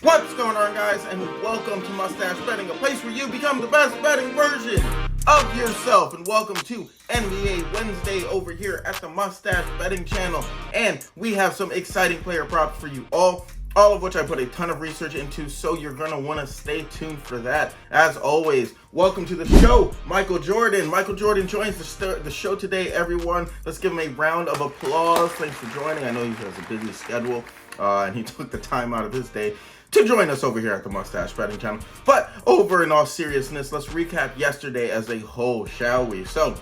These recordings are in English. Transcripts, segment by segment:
What's going on, guys, and welcome to Mustache Betting, a place where you become the best betting version of yourself. And welcome to NBA Wednesday over here at the Mustache Betting channel. And we have some exciting player props for you all of which I put a ton of research into, so you're going to want to stay tuned for that. As always, welcome to the show, Michael Jordan. Michael Jordan joins the show today, everyone. Let's give him a round of applause. Thanks for joining. I know he has a busy schedule, and he took the time out of his day to join us over here at the Mustache Betting channel. But over in all seriousness, let's recap yesterday as a whole, shall we? So,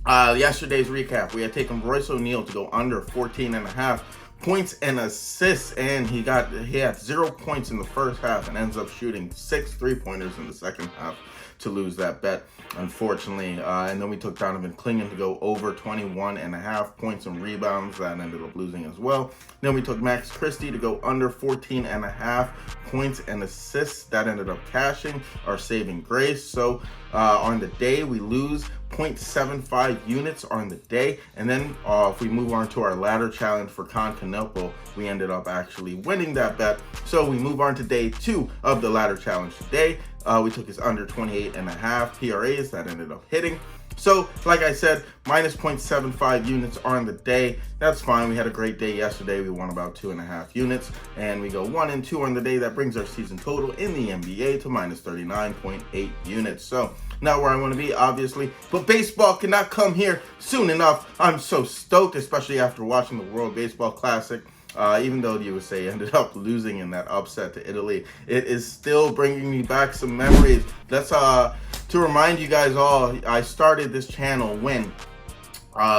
yesterday's recap, we had taken Royce O'Neal to go under 14.5 points and assists, and he had 0 points in the first half and ends up shooting 6 3-pointers in the second half to lose that bet, unfortunately. And then we took Donovan Clingan to go over 21.5 points and rebounds. That ended up losing as well. Then we took Max Christie to go under 14.5 points and assists. That ended up cashing, our saving grace. So on the day, we lose 0.75 units on the day. And then if we move on to our ladder challenge for Constantinople, we ended up actually winning that bet. So we move on to day 2 of the ladder challenge today. We took his under 28.5 PRAs. That ended up hitting. So, like I said, minus 0.75 units on the day. That's fine. We had a great day yesterday. We won about 2.5 units. And we go 1 and 2 on the day. That brings our season total in the NBA to minus 39.8 units. So, not where I want to be, obviously. But baseball cannot come here soon enough. I'm so stoked, especially after watching the World Baseball Classic. Even though the USA ended up losing in that upset to Italy, it is still bringing me back some memories. That's to remind you guys all, I started this channel when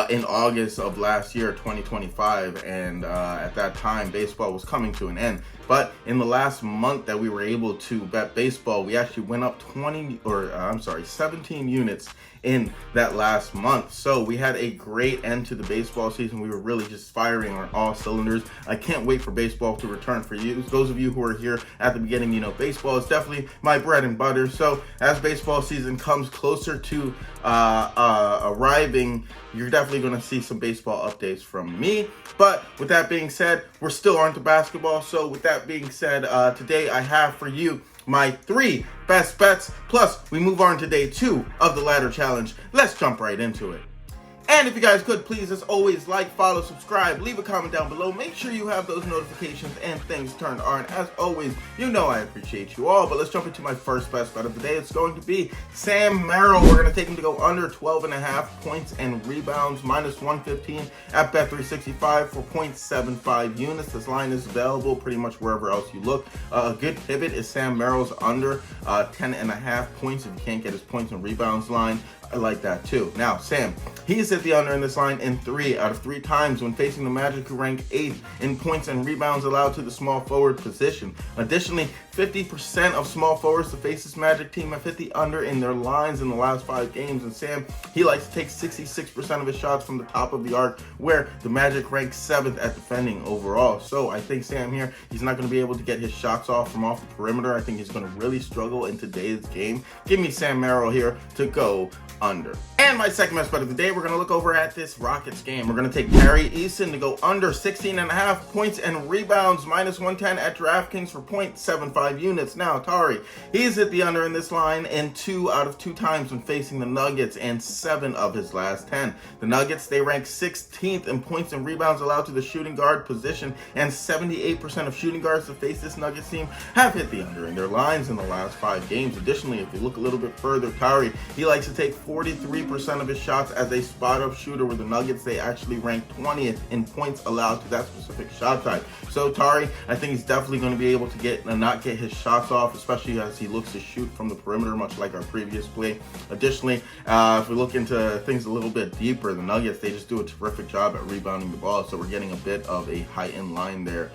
in August of last year, 2025, and at that time, baseball was coming to an end. But in the last month that we were able to bet baseball, we actually went up 17 units in that last month. So we had a great end to the baseball season. We were really just firing on all cylinders. I can't wait for baseball to return for you. Those of you who are here at the beginning, you know, baseball is definitely my bread and butter. So as baseball season comes closer to arriving, you're definitely going to see some baseball updates from me. But with that being said, we're still on to basketball. So with that being said, today I have for you my 3 best bets. Plus, we move on to day 2 of the ladder challenge. Let's jump right into it. And if you guys could, please, as always, like, follow, subscribe, leave a comment down below. Make sure you have those notifications and things turned on. As always, you know I appreciate you all. But let's jump into my first best bet of the day. It's going to be Sam Merrill. We're going to take him to go under 12.5 points and rebounds, minus 115 at Bet365 for 0.75 units. This line is available pretty much wherever else you look. A good pivot is Sam Merrill's under 10.5 points if you can't get his points and rebounds line. I like that too. Now, Sam, he's hit the under in this line in 3 out of 3 times when facing the Magic, who rank 8th in points and rebounds allowed to the small forward position. Additionally, 50% of small forwards to face this Magic team have hit the under in their lines in the last 5 games. And Sam, he likes to take 66% of his shots from the top of the arc, where the Magic rank 7th at defending overall. So I think Sam here, he's not going to be able to get his shots off from off the perimeter. I think he's going to really struggle in today's game. Give me Sam Merrill here to go under. And my second best bet of the day, we're going to look over at this Rockets game. We're going to take Tari to go under 16.5 points and rebounds, minus 110 at DraftKings for 0.75 units. Now, Tari, he's hit the under in this line in 2 out of 2 times when facing the Nuggets and 7 of his last 10. The Nuggets, they rank 16th in points and rebounds allowed to the shooting guard position, and 78% of shooting guards to face this Nuggets team have hit the under in their lines in the last 5 games. Additionally, if you look a little bit further, Tari, he likes to take 43% of his shots as a spot-up shooter, where the Nuggets, they actually rank 20th in points allowed to that specific shot type. So Tari, I think he's definitely going to be able to not get his shots off, especially as he looks to shoot from the perimeter, much like our previous play. Additionally, if we look into things a little bit deeper, the Nuggets, they just do a terrific job at rebounding the ball, so we're getting a bit of a heightened line there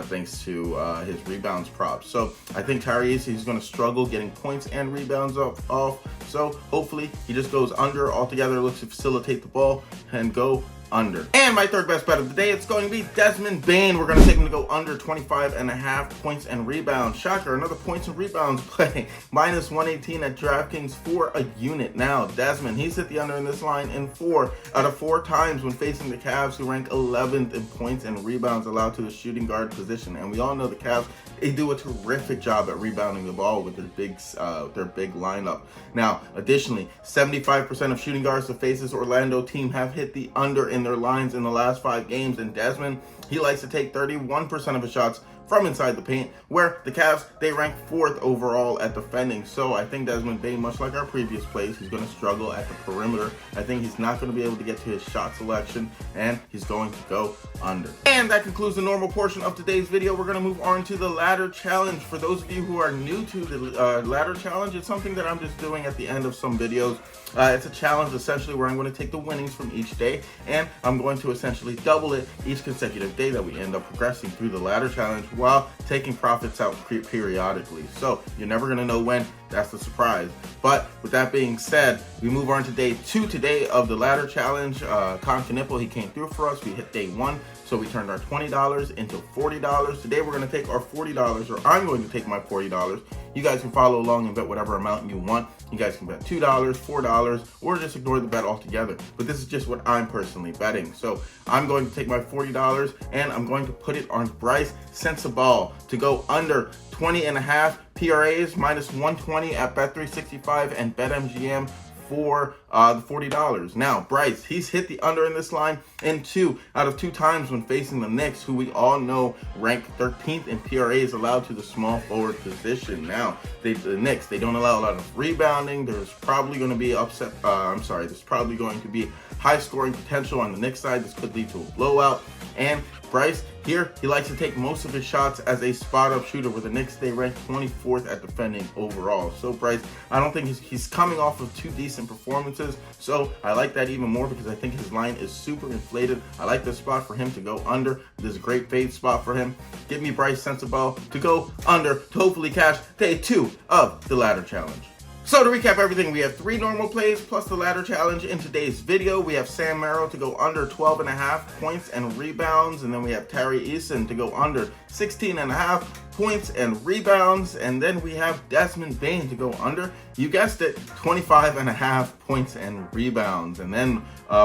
thanks to his rebounds props. So I think Tari, he's going to struggle getting points and rebounds off. So hopefully he just goes under altogether, looks to facilitate the ball and go under. And my third best bet of the day, it's going to be Desmond Bane. We're going to take him to go under 25.5 points and rebounds. Shocker, another points and rebounds play. Minus 118 at DraftKings for a unit. Now, Desmond, he's hit the under in this line in 4 out of 4 times when facing the Cavs, who rank 11th in points and rebounds allowed to the shooting guard position. And we all know the Cavs, they do a terrific job at rebounding the ball with their big lineup. Now, additionally, 75% of shooting guards to face this Orlando team have hit the under in their lines in the last 5 games. And Desmond, he likes to take 31% of his shots from inside the paint, where the Cavs, they rank 4th overall at defending. So I think Desmond Bane, much like our previous plays, he's going to struggle at the perimeter. I think he's not going to be able to get to his shot selection, and he's going to go under. And that concludes the normal portion of today's video. We're going to move on to the ladder challenge. For those of you who are new to the ladder challenge, it's something that I'm just doing at the end of some videos. It's a challenge essentially where I'm going to take the winnings from each day, and I'm going to essentially double it each consecutive day that we end up progressing through the ladder challenge, while taking profits out periodically. So you're never going to know when. That's the surprise. But with that being said, we move on to day 2 today of the ladder challenge. Con Knipple, he came through for us. We hit day 1, so we turned our $20 into $40. Today we're going to take our $40, or I'm going to take my $40. You guys can follow along and bet whatever amount you want. You guys can bet $2, $4, or just ignore the bet altogether. But this is just what I'm personally betting. So I'm going to take my $40 and I'm going to put it on Bryce Sensabaugh to go under 20.5 PRAs, minus 120 at Bet365 and BetMGM for the $40. Now, Bryce, he's hit the under in this line in 2 out of 2 times when facing the Knicks, who we all know rank 13th in PRAs allowed to the small forward position. Now, the Knicks, they don't allow a lot of rebounding. There's probably going to be there's probably going to be high scoring potential on the Knicks side. This could lead to a blowout. And Bryce, here, he likes to take most of his shots as a spot-up shooter, where the Knicks, they rank 24th at defending overall. So Bryce, I don't think he's coming off of 2 decent performances, so I like that even more because I think his line is super inflated. I like this spot for him to go under. This is a great fade spot for him. Give me Bryce Sensabaugh to go under to hopefully cash day 2 of the ladder challenge. So to recap everything, we have 3 normal plays plus the ladder challenge in today's video. We have Sam Merrill to go under 12.5 points and rebounds, and then we have Tari Eason to go under 16.5 points and rebounds, and then we have Desmond Bane to go under, you guessed it, 25.5 points and rebounds. And then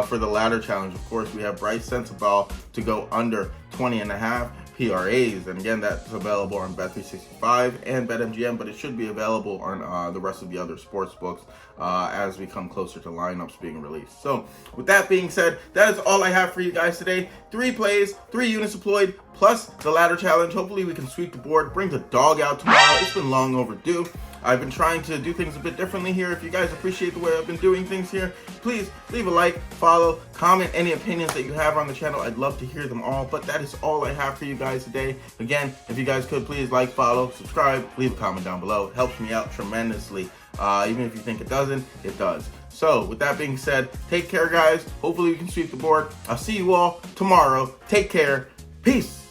for the ladder challenge, of course, we have Bryce Sensabaugh to go under 20.5 PRAs, and again, that's available on Bet365 and BetMGM, but it should be available on the rest of the other sports books as we come closer to lineups being released. So with that being said, that is all I have for you guys today. 3 plays, 3 units deployed, plus the ladder challenge. Hopefully we can sweep the board, bring the dog out tomorrow. It's been long overdue. I've been trying to do things a bit differently here. If you guys appreciate the way I've been doing things here, please leave a like, follow, comment any opinions that you have on the channel. I'd love to hear them all, but that is all I have for you guys today. Again, if you guys could please like, follow, subscribe, leave a comment down below. It helps me out tremendously. Even if you think it doesn't, it does. So with that being said, take care, guys. Hopefully we can sweep the board. I'll see you all tomorrow. Take care. Peace.